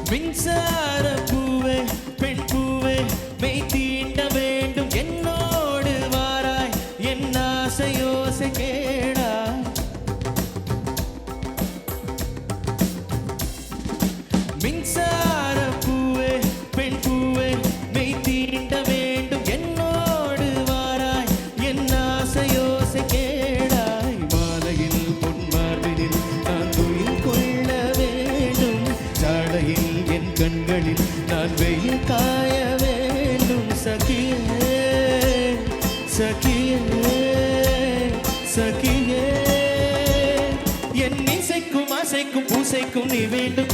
மின்சார பூவே பெண் பூவே மெய் தீண்ட வேண்டும் என்னோடு வாராய் என் ஆசையோசை கேளாய் மின்சார பூவே பெண் பூவே மெய் தீண்ட வேண்டும் என்னோடு வாராய் என் ஆசையோசை கேளாய் மாலையில் பொன்மார்பினில் நான் துயில் கொள்ள வேண்டும் சாலையில் என் கண்களில் நான் வெயில் காய வேண்டும் சகியே சகியே சகியே என் இசைக்கும் ஆசைக்கும் பூசைக்கும் நீ வேண்டும்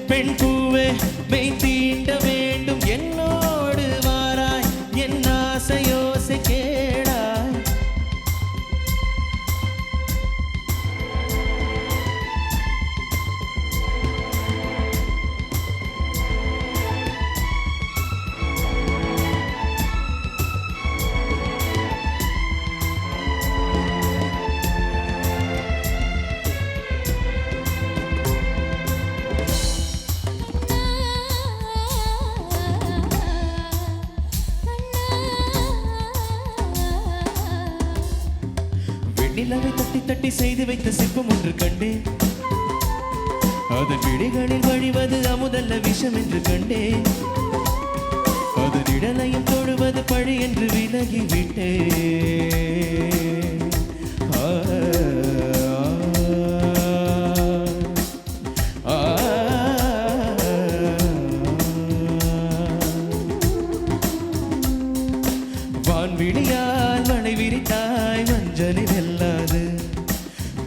பெண் பூவே மெய் தீண்ட வேண்டும் என்னோடு வாராய் என் ஆசையோசை கேளாய் நிலவை தட்டி தட்டி செய்து வைத்த சிற்பம் ஒன்று கண்டே அதன் விழிகளில் வழிவது அமுதல்ல விஷம் என்று கண்டே அதன் இடலையும் தொழுவது பழி என்று விலகி விட்டே வான்விழியால் மழை விரித்தாய் மஞ்சளி வெல்லாது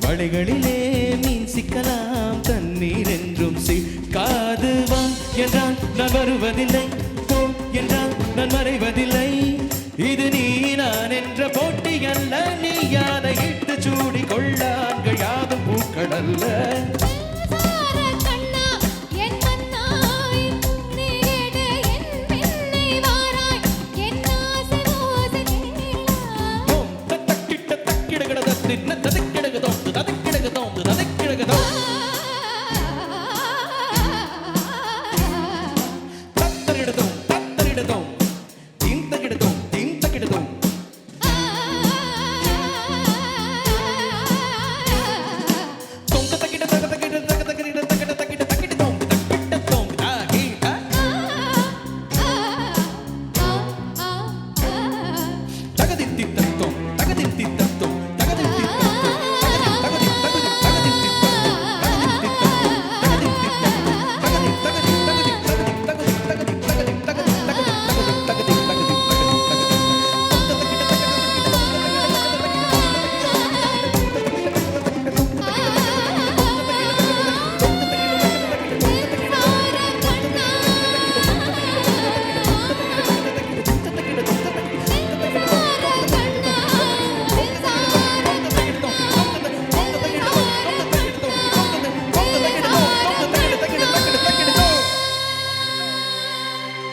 வளைகளிலே மீன் சிக்கலாம் தண்ணீர் என்றும் சிக்காது வா என்றால் நான் வருவதில்லை போ என்றால் நான் மறைவதில்லை இது நீ நான் என்ற போட்டி